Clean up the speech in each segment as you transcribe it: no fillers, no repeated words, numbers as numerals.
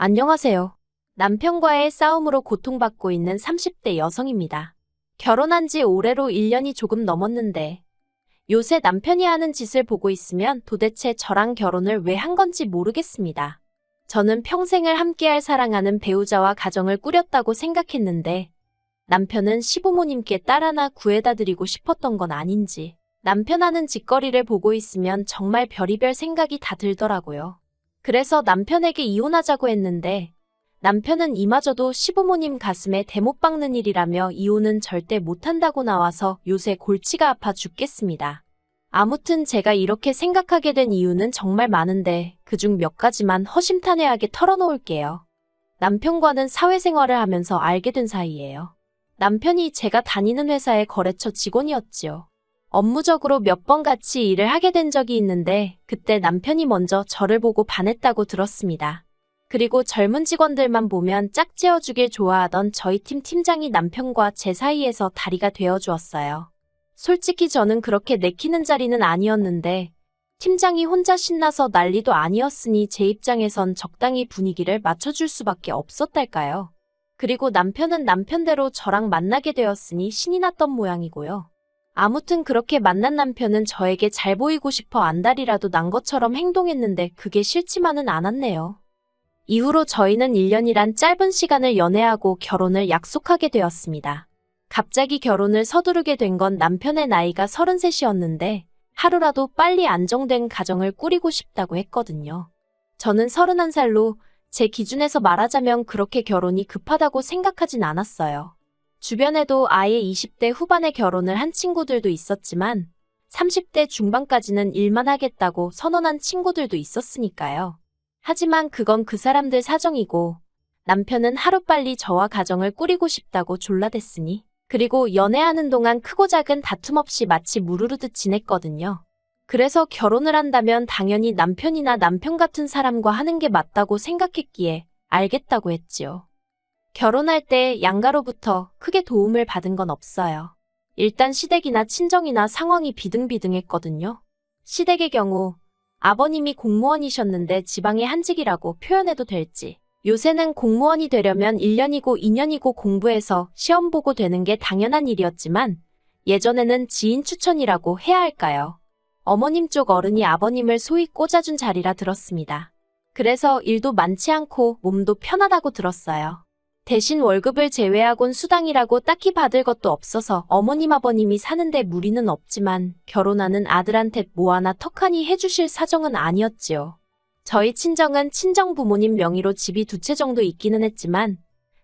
안녕하세요. 남편과의 싸움으로 고통받고 있는 30대 여성입니다. 결혼한 지 올해로 1년이 조금 넘었는데 요새 남편이 하는 짓을 보고 있으면 도대체 저랑 결혼을 왜 한 건지 모르겠습니다. 저는 평생을 함께할 사랑하는 배우자와 가정을 꾸렸다고 생각했는데 남편은 시부모님께 딸 하나 구해다 드리고 싶었던 건 아닌지 남편 하는 짓거리를 보고 있으면 정말 별의별 생각이 다 들더라고요. 그래서 남편에게 이혼하자고 했는데 남편은 이마저도 시부모님 가슴에 대못 박는 일이라며 이혼은 절대 못한다고 나와서 요새 골치가 아파 죽겠습니다. 아무튼 제가 이렇게 생각하게 된 이유는 정말 많은데 그중 몇 가지만 허심탄회하게 털어놓을게요. 남편과는 사회생활을 하면서 알게 된 사이예요. 남편이 제가 다니는 회사의 거래처 직원이었지요. 업무적으로 몇 번 같이 일을 하게 된 적이 있는데 그때 남편이 먼저 저를 보고 반했다고 들었습니다. 그리고 젊은 직원들만 보면 짝지어주길 좋아하던 저희 팀 팀장이 남편과 제 사이에서 다리가 되어주었어요. 솔직히 저는 그렇게 내키는 자리는 아니었는데 팀장이 혼자 신나서 난리도 아니었으니 제 입장에선 적당히 분위기를 맞춰줄 수밖에 없었달까요. 그리고 남편은 남편대로 저랑 만나게 되었으니 신이 났던 모양이고요. 아무튼 그렇게 만난 남편은 저에게 잘 보이고 싶어 안달이라도 난 것처럼 행동했는데 그게 싫지만은 않았네요. 이후로 저희는 1년이란 짧은 시간을 연애하고 결혼을 약속하게 되었습니다. 갑자기 결혼을 서두르게 된 건 남편의 나이가 33이었는데 하루라도 빨리 안정된 가정을 꾸리고 싶다고 했거든요. 저는 31살로 제 기준에서 말하자면 그렇게 결혼이 급하다고 생각하진 않았어요. 주변에도 아예 20대 후반에 결혼을 한 친구들도 있었지만 30대 중반까지는 일만 하겠다고 선언한 친구들도 있었으니까요. 하지만 그건 그 사람들 사정이고 남편은 하루빨리 저와 가정을 꾸리고 싶다고 졸라댔으니 그리고 연애하는 동안 크고 작은 다툼 없이 마치 무르르듯 지냈거든요. 그래서 결혼을 한다면 당연히 남편이나 남편 같은 사람과 하는 게 맞다고 생각했기에 알겠다고 했지요. 결혼할 때 양가로부터 크게 도움을 받은 건 없어요. 일단 시댁이나 친정이나 상황이 비등비등했거든요. 시댁의 경우 아버님이 공무원이셨는데 지방의 한직이라고 표현해도 될지 요새는 공무원이 되려면 1년이고 2년이고 공부해서 시험 보고 되는 게 당연한 일이었지만 예전에는 지인 추천이라고 해야 할까요? 어머님 쪽 어른이 아버님을 소위 꽂아준 자리라 들었습니다. 그래서 일도 많지 않고 몸도 편하다고 들었어요. 대신 월급을 제외하곤 수당이라고 딱히 받을 것도 없어서 어머님 아버님이 사는데 무리는 없지만 결혼하는 아들한테 뭐 하나 턱하니 해주실 사정은 아니었지요. 저희 친정은 친정 부모님 명의로 집이 2채 정도 있기는 했지만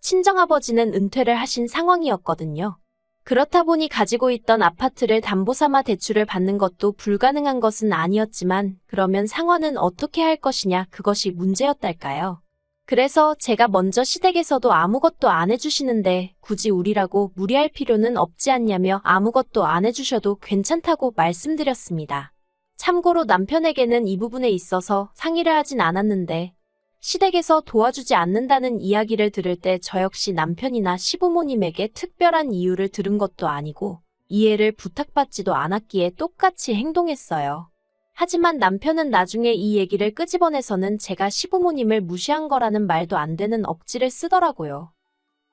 친정아버지는 은퇴를 하신 상황이었거든요. 그렇다 보니 가지고 있던 아파트를 담보 삼아 대출을 받는 것도 불가능한 것은 아니었지만 그러면 상환은 어떻게 할 것이냐 그것이 문제였달까요. 그래서 제가 먼저 시댁에서도 아무것도 안 해주시는데 굳이 우리라고 무리할 필요는 없지 않냐며 아무것도 안 해주셔도 괜찮다고 말씀드렸습니다. 참고로 남편에게는 이 부분에 있어서 상의를 하진 않았는데 시댁에서 도와주지 않는다는 이야기를 들을 때 저 역시 남편이나 시부모님에게 특별한 이유를 들은 것도 아니고 이해를 부탁받지도 않았기에 똑같이 행동했어요. 하지만 남편은 나중에 이 얘기를 끄집어내서는 제가 시부모님을 무시한 거라는 말도 안 되는 억지를 쓰더라고요.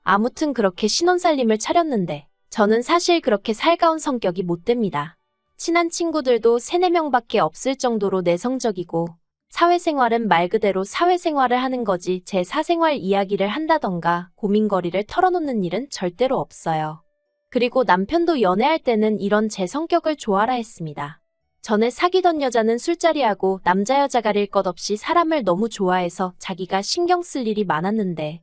아무튼 그렇게 신혼살림을 차렸는데 저는 사실 그렇게 살가운 성격이 못 됩니다. 친한 친구들도 3, 4명밖에 없을 정도로 내성적이고 사회생활은 말 그대로 사회생활을 하는 거지 제 사생활 이야기를 한다던가 고민거리를 털어놓는 일은 절대로 없어요. 그리고 남편도 연애할 때는 이런 제 성격을 좋아라 했습니다. 전에 사귀던 여자는 술자리하고 남자 여자 가릴 것 없이 사람을 너무 좋아해서 자기가 신경 쓸 일이 많았는데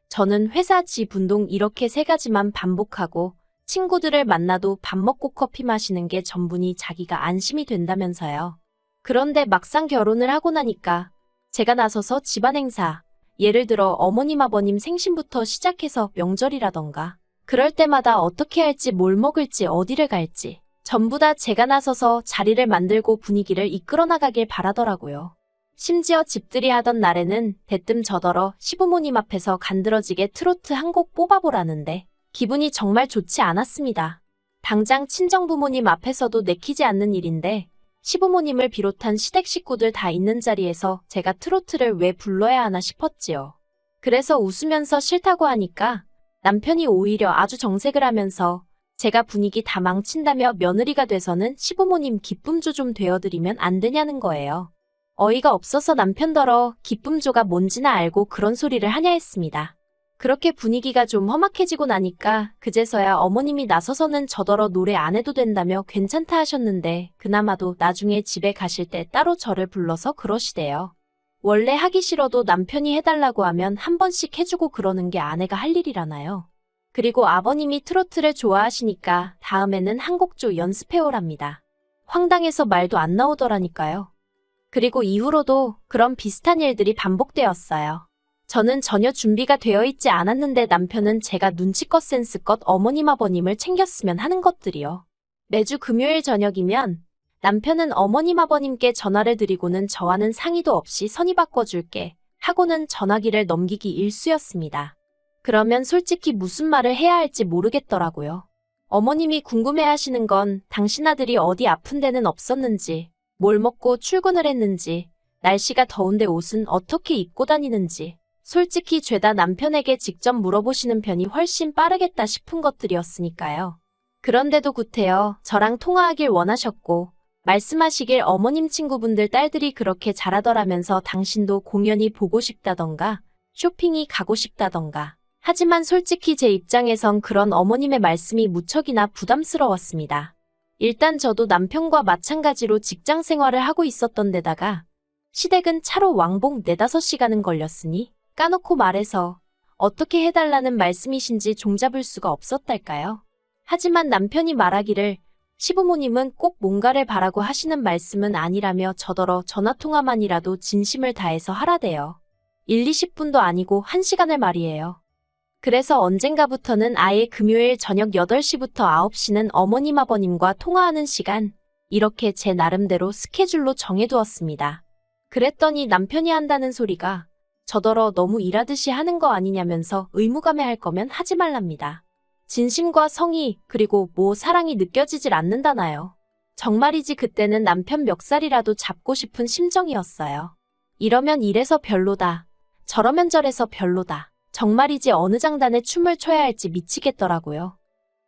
저는 회사 집 운동 이렇게 3가지만 반복하고 친구들을 만나도 밥 먹고 커피 마시는 게 전부니 자기가 안심이 된다면서요. 그런데 막상 결혼을 하고 나니까 제가 나서서 집안 행사, 예를 들어 어머님 아버님 생신부터 시작해서 명절이라던가 그럴 때마다 어떻게 할지 뭘 먹을지 어디를 갈지 전부 다 제가 나서서 자리를 만들고 분위기를 이끌어 나가길 바라더라고요. 심지어 집들이 하던 날에는 대뜸 저더러 시부모님 앞에서 간드러지게 트로트 한 곡 뽑아보라는데 기분이 정말 좋지 않았습니다. 당장 친정부모님 앞에서도 내키지 않는 일인데 시부모님을 비롯한 시댁 식구들 다 있는 자리에서 제가 트로트를 왜 불러야 하나 싶었지요. 그래서 웃으면서 싫다고 하니까 남편이 오히려 아주 정색을 하면서 제가 분위기 다 망친다며 며느리가 돼서는 시부모님 기쁨조 좀 되어드리면 안 되냐는 거예요. 어이가 없어서 남편더러 기쁨조가 뭔지나 알고 그런 소리를 하냐 했습니다. 그렇게 분위기가 좀 험악해지고 나니까 그제서야 어머님이 나서서는 저더러 노래 안 해도 된다며 괜찮다 하셨는데 그나마도 나중에 집에 가실 때 따로 저를 불러서 그러시대요. 원래 하기 싫어도 남편이 해달라고 하면 한 번씩 해주고 그러는 게 아내가 할 일이라나요. 그리고 아버님이 트로트를 좋아하시니까 다음에는 한 곡조 연습해오랍니다. 황당해서 말도 안 나오더라니까요. 그리고 이후로도 그런 비슷한 일들이 반복되었어요. 저는 전혀 준비가 되어 있지 않았는데 남편은 제가 눈치껏 센스껏 어머님 아버님을 챙겼으면 하는 것들이요. 매주 금요일 저녁이면 남편은 어머님 아버님께 전화를 드리고는 저와는 상의도 없이 선의 바꿔줄게 하고는 전화기를 넘기기 일쑤였습니다. 그러면 솔직히 무슨 말을 해야 할지 모르겠더라고요. 어머님이 궁금해하시는 건 당신 아들이 어디 아픈 데는 없었는지, 뭘 먹고 출근을 했는지, 날씨가 더운데 옷은 어떻게 입고 다니는지, 솔직히 죄다 남편에게 직접 물어보시는 편이 훨씬 빠르겠다 싶은 것들이었으니까요. 그런데도 구태여 저랑 통화하길 원하셨고 말씀하시길 어머님 친구분들 딸들이 그렇게 잘하더라면서 당신도 공연이 보고 싶다던가 쇼핑이 가고 싶다던가 하지만 솔직히 제 입장에선 그런 어머님의 말씀이 무척이나 부담스러웠습니다. 일단 저도 남편과 마찬가지로 직장 생활을 하고 있었던 데다가 시댁은 차로 왕복 4~5시간은 걸렸으니 까놓고 말해서 어떻게 해달라는 말씀이신지 종잡을 수가 없었달까요? 하지만 남편이 말하기를 시부모님은 꼭 뭔가를 바라고 하시는 말씀은 아니라며 저더러 전화통화만이라도 진심을 다해서 하라대요. 1~20분도 아니고 1시간을 말이에요. 그래서 언젠가부터는 아예 금요일 저녁 8시부터 9시는 어머님 아버님과 통화하는 시간, 이렇게 제 나름대로 스케줄로 정해두었습니다. 그랬더니 남편이 한다는 소리가 저더러 너무 일하듯이 하는 거 아니냐면서 의무감에 할 거면 하지 말랍니다. 진심과 성의 그리고 뭐 사랑이 느껴지질 않는다나요. 정말이지 그때는 남편 멱살이라도 잡고 싶은 심정이었어요. 이러면 이래서 별로다. 저러면 저래서 별로다. 정말이지 어느 장단에 춤을 춰야 할지 미치겠더라고요.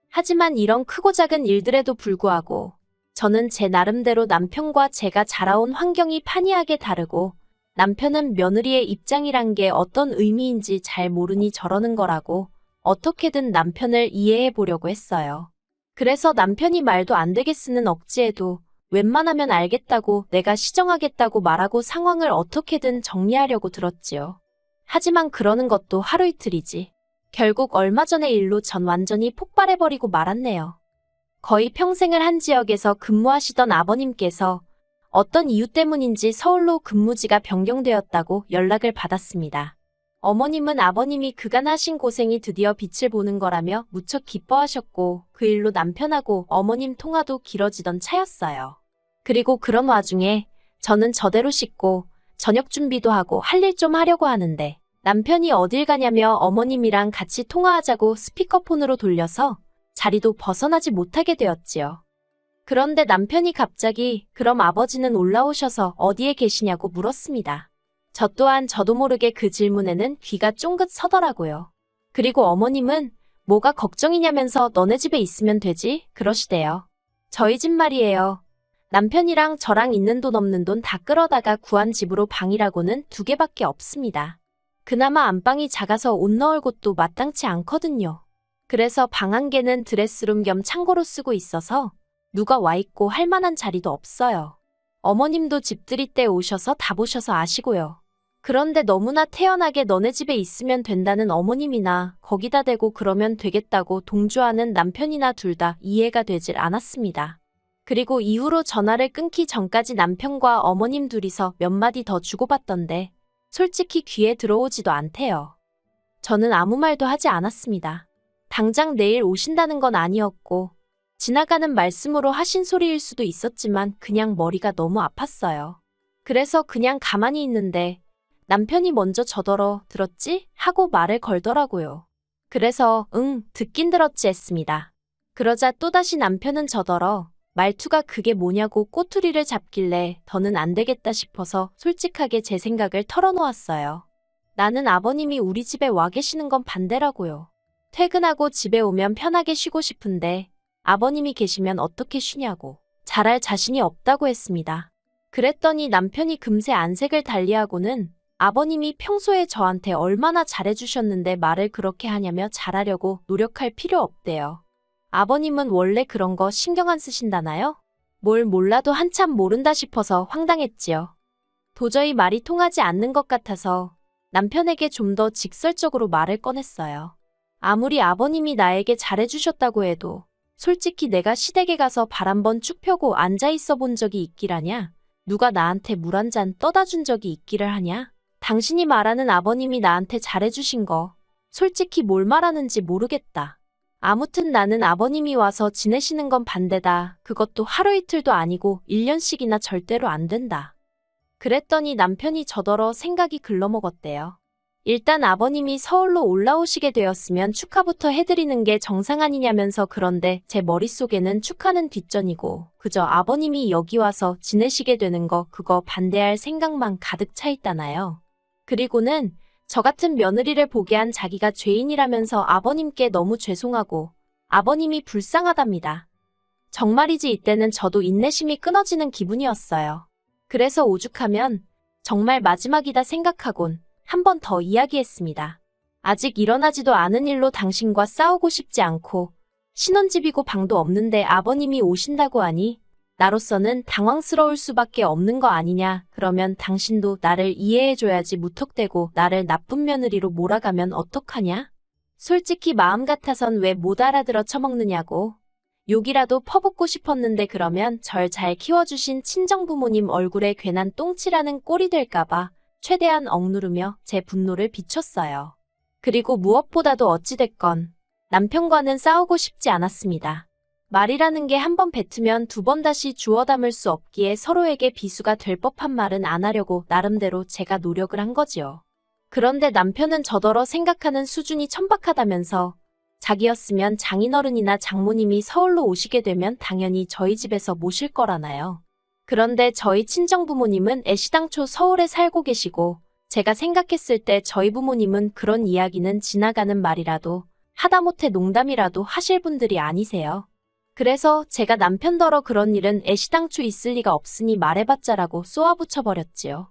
하지만 이런 크고 작은 일들에도 불구하고 저는 제 나름대로 남편과 제가 자라온 환경이 판이하게 다르고 남편은 며느리의 입장이란 게 어떤 의미인지 잘 모르니 저러는 거라고 어떻게든 남편을 이해해 보려고 했어요. 그래서 남편이 말도 안 되겠으는 억지에도 웬만하면 알겠다고 내가 시정하겠다고 말하고 상황을 어떻게든 정리하려고 들었지요. 하지만 그러는 것도 하루 이틀이지. 결국 얼마 전의 일로 전 완전히 폭발해버리고 말았네요. 거의 평생을 한 지역에서 근무하시던 아버님께서 어떤 이유 때문인지 서울로 근무지가 변경되었다고 연락을 받았습니다. 어머님은 아버님이 그간 하신 고생이 드디어 빛을 보는 거라며 무척 기뻐하셨고 그 일로 남편하고 어머님 통화도 길어지던 차였어요. 그리고 그런 와중에 저는 저대로 씻고 저녁 준비도 하고 할 일 좀 하려고 하는데 남편이 어딜 가냐며 어머님이랑 같이 통화하자고 스피커폰으로 돌려서 자리도 벗어나지 못하게 되었지요. 그런데 남편이 갑자기 그럼 아버지는 올라오셔서 어디에 계시냐고 물었습니다. 저 또한 저도 모르게 그 질문에는 귀가 쫑긋 서더라고요. 그리고 어머님은 뭐가 걱정이냐면서 너네 집에 있으면 되지 그러시대요. 저희 집 말이에요. 남편이랑 저랑 있는 돈 없는 돈 다 끌어다가 구한 집으로 방이라고는 2개밖에 없습니다. 그나마 안방이 작아서 옷 넣을 곳도 마땅치 않거든요. 그래서 방 1개는 드레스룸 겸 창고로 쓰고 있어서 누가 와 있고 할 만한 자리도 없어요. 어머님도 집들이 때 오셔서 다 보셔서 아시고요. 그런데 너무나 태연하게 너네 집에 있으면 된다는 어머님이나 거기다 대고 그러면 되겠다고 동조하는 남편이나 둘 다 이해가 되질 않았습니다. 그리고 이후로 전화를 끊기 전까지 남편과 어머님 둘이서 몇 마디 더 주고받던데 솔직히 귀에 들어오지도 않대요. 저는 아무 말도 하지 않았습니다. 당장 내일 오신다는 건 아니었고 지나가는 말씀으로 하신 소리일 수도 있었지만 그냥 머리가 너무 아팠어요. 그래서 그냥 가만히 있는데 남편이 먼저 저더러 들었지? 하고 말을 걸더라고요. 그래서 응, 듣긴 들었지 했습니다. 그러자 또다시 남편은 저더러 말투가 그게 뭐냐고 꼬투리를 잡길래 더는 안 되겠다 싶어서 솔직하게 제 생각을 털어놓았어요. 나는 아버님이 우리 집에 와 계시는 건 반대라고요. 퇴근하고 집에 오면 편하게 쉬고 싶은데 아버님이 계시면 어떻게 쉬냐고 잘할 자신이 없다고 했습니다. 그랬더니 남편이 금세 안색을 달리하고는 아버님이 평소에 저한테 얼마나 잘해주셨는데 말을 그렇게 하냐며 잘하려고 노력할 필요 없대요. 아버님은 원래 그런 거 신경 안 쓰신다나요? 뭘 몰라도 한참 모른다 싶어서 황당했지요. 도저히 말이 통하지 않는 것 같아서 남편에게 좀 더 직설적으로 말을 꺼냈어요. 아무리 아버님이 나에게 잘해주셨다고 해도 솔직히 내가 시댁에 가서 발 한번 쭉 펴고 앉아있어 본 적이 있기라냐? 누가 나한테 물 한 잔 떠다 준 적이 있기를 하냐? 당신이 말하는 아버님이 나한테 잘해주신 거 솔직히 뭘 말하는지 모르겠다. 아무튼 나는 아버님이 와서 지내시는 건 반대다. 그것도 하루 이틀도 아니고 1년씩이나 절대로 안 된다. 그랬더니 남편이 저더러 생각이 글러먹었대요. 일단 아버님이 서울로 올라오시게 되었으면 축하부터 해드리는 게 정상 아니냐면서 그런데 제 머릿속에는 축하는 뒷전이고 그저 아버님이 여기 와서 지내시게 되는 거 그거 반대할 생각만 가득 차 있다나요. 그리고는 저 같은 며느리를 보게 한 자기가 죄인이라면서 아버님께 너무 죄송하고 아버님이 불쌍하답니다. 정말이지 이때는 저도 인내심이 끊어지는 기분이었어요. 그래서 오죽하면 정말 마지막이다 생각하곤 한 번 더 이야기했습니다. 아직 일어나지도 않은 일로 당신과 싸우고 싶지 않고 신혼집이고 방도 없는데 아버님이 오신다고 하니 나로서는 당황스러울 수밖에 없는 거 아니냐. 그러면 당신도 나를 이해해줘야지 무턱대고 나를 나쁜 며느리로 몰아가면 어떡하냐? 솔직히 마음 같아선 왜 못 알아들어 처먹느냐고. 욕이라도 퍼붓고 싶었는데 그러면 절 잘 키워주신 친정부모님 얼굴에 괜한 똥칠하는 꼴이 될까봐 최대한 억누르며 제 분노를 비췄어요. 그리고 무엇보다도 어찌됐건 남편과는 싸우고 싶지 않았습니다. 말이라는 게 한 번 뱉으면 두 번 다시 주워 담을 수 없기에 서로에게 비수가 될 법한 말은 안 하려고 나름대로 제가 노력을 한 거지요. 그런데 남편은 저더러 생각하는 수준이 천박하다면서 자기였으면 장인어른이나 장모님이 서울로 오시게 되면 당연히 저희 집에서 모실 거라나요. 그런데 저희 친정부모님은 애시당초 서울에 살고 계시고 제가 생각했을 때 저희 부모님은 그런 이야기는 지나가는 말이라도 하다못해 농담이라도 하실 분들이 아니세요. 그래서 제가 남편더러 그런 일은 애시당초 있을 리가 없으니 말해봤자라고 쏘아붙여버렸지요.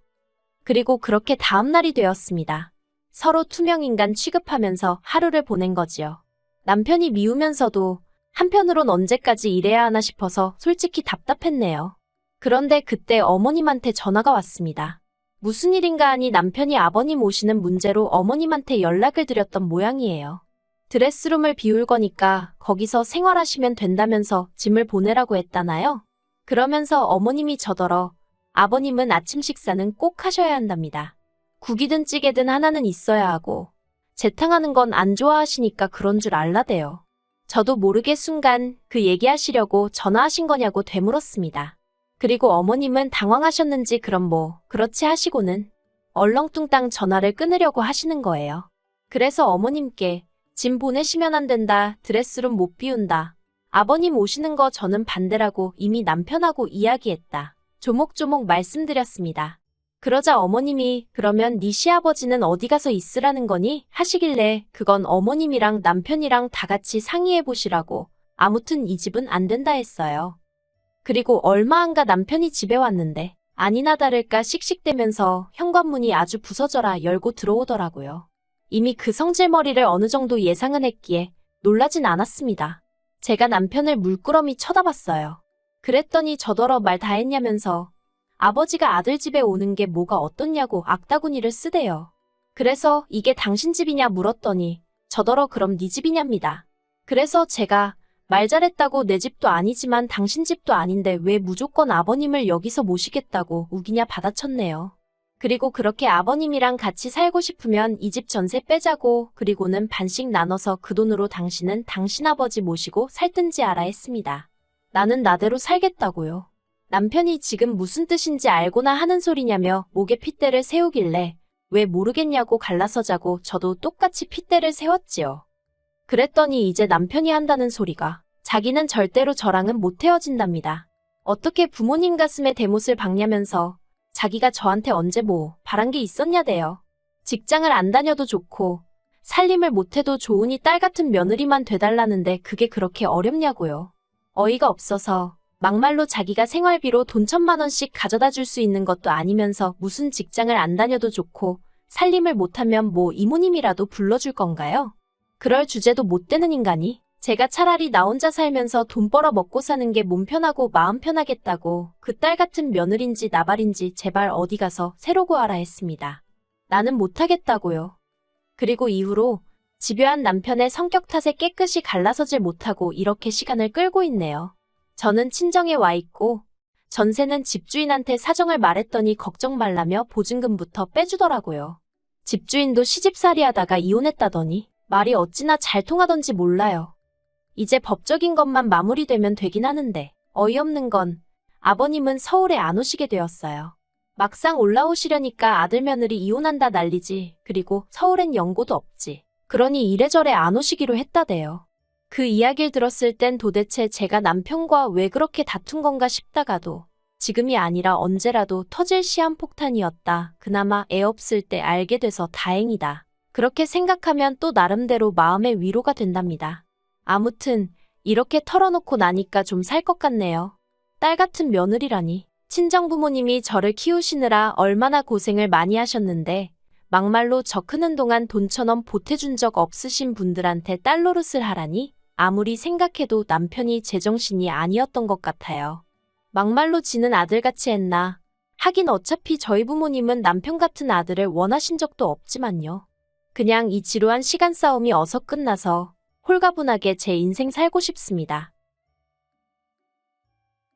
그리고 그렇게 다음날이 되었습니다. 서로 투명인간 취급하면서 하루를 보낸 거지요. 남편이 미우면서도 한편으론 언제까지 이래야 하나 싶어서 솔직히 답답했네요. 그런데 그때 어머님한테 전화가 왔습니다. 무슨 일인가 하니 남편이 아버님 오시는 문제로 어머님한테 연락을 드렸던 모양이에요. 드레스룸을 비울 거니까 거기서 생활하시면 된다면서 짐을 보내라고 했다나요? 그러면서 어머님이 저더러 아버님은 아침 식사는 꼭 하셔야 한답니다. 국이든 찌개든 하나는 있어야 하고 재탕하는 건 안 좋아하시니까 그런 줄 알라대요. 저도 모르게 순간 그 얘기하시려고 전화하신 거냐고 되물었습니다. 그리고 어머님은 당황하셨는지 그럼 뭐 그렇지 하시고는 얼렁뚱땅 전화를 끊으려고 하시는 거예요. 그래서 어머님께 짐 보내시면 안 된다. 드레스룸 못 비운다. 아버님 오시는 거 저는 반대라고 이미 남편하고 이야기했다. 조목조목 말씀드렸습니다. 그러자 어머님이 그러면 네 시아버지는 어디 가서 있으라는 거니? 하시길래 그건 어머님이랑 남편이랑 다 같이 상의해 보시라고 아무튼 이 집은 안 된다 했어요. 그리고 얼마 안가 남편이 집에 왔는데 아니나 다를까 씩씩대면서 현관문이 아주 부서져라 열고 들어오더라고요. 이미 그 성질머리를 어느 정도 예상은 했기에 놀라진 않았습니다. 제가 남편을 물끄러미 쳐다봤어요. 그랬더니 저더러 말 다 했냐면서 아버지가 아들 집에 오는 게 뭐가 어떻냐고 악다구니를 쓰대요. 그래서 이게 당신 집이냐 물었더니 저더러 그럼 네 집이냐입니다. 그래서 제가 말 잘했다고 내 집도 아니지만 당신 집도 아닌데 왜 무조건 아버님을 여기서 모시겠다고 우기냐 받아쳤네요. 그리고 그렇게 아버님이랑 같이 살고 싶으면 이 집 전세 빼자고 그리고는 반씩 나눠서 그 돈으로 당신은 당신 아버지 모시고 살든지 알아 했습니다. 나는 나대로 살겠다고요. 남편이 지금 무슨 뜻인지 알고나 하는 소리냐며 목에 핏대를 세우길래 왜 모르겠냐고 갈라서자고 저도 똑같이 핏대를 세웠지요. 그랬더니 이제 남편이 한다는 소리가 자기는 절대로 저랑은 못 헤어진답니다. 어떻게 부모님 가슴에 대못을 박냐면서 자기가 저한테 언제 뭐 바란 게 있었냐대요. 직장을 안 다녀도 좋고 살림을 못해도 좋으니 딸 같은 며느리만 돼달라는데 그게 그렇게 어렵냐고요. 어이가 없어서 막말로 자기가 생활비로 돈 1,000만 원씩 가져다 줄 수 있는 것도 아니면서 무슨 직장을 안 다녀도 좋고 살림을 못하면 뭐 이모님이라도 불러줄 건가요? 그럴 주제도 못 되는 인간이 제가 차라리 나 혼자 살면서 돈 벌어 먹고 사는 게 몸 편하고 마음 편하겠다고 그 딸 같은 며느린지 나발인지 제발 어디 가서 새로 구하라 했습니다. 나는 못하겠다고요. 그리고 이후로 집요한 남편의 성격 탓에 깨끗이 갈라서질 못하고 이렇게 시간을 끌고 있네요. 저는 친정에 와 있고 전세는 집주인한테 사정을 말했더니 걱정 말라며 보증금부터 빼주더라고요. 집주인도 시집살이 하다가 이혼했다더니 말이 어찌나 잘 통하던지 몰라요. 이제 법적인 것만 마무리되면 되긴 하는데 어이없는 건 아버님은 서울에 안 오시게 되었어요. 막상 올라오시려니까 아들 며느리 이혼한다 난리지. 그리고 서울엔 연고도 없지. 그러니 이래저래 안 오시기로 했다대요. 그 이야기를 들었을 땐 도대체 제가 남편과 왜 그렇게 다툰 건가 싶다가도 지금이 아니라 언제라도 터질 시한폭탄이었다. 그나마 애 없을 때 알게 돼서 다행이다. 그렇게 생각하면 또 나름대로 마음의 위로가 된답니다. 아무튼 이렇게 털어놓고 나니까 좀 살 것 같네요. 딸 같은 며느리라니. 친정부모님이 저를 키우시느라 얼마나 고생을 많이 하셨는데 막말로 저 크는 동안 돈 1,000원 보태준 적 없으신 분들한테 딸 노릇을 하라니 아무리 생각해도 남편이 제정신이 아니었던 것 같아요. 막말로 지는 아들같이 했나. 하긴 어차피 저희 부모님은 남편 같은 아들을 원하신 적도 없지만요. 그냥 이 지루한 시간 싸움이 어서 끝나서 홀가분하게 제 인생 살고 싶습니다.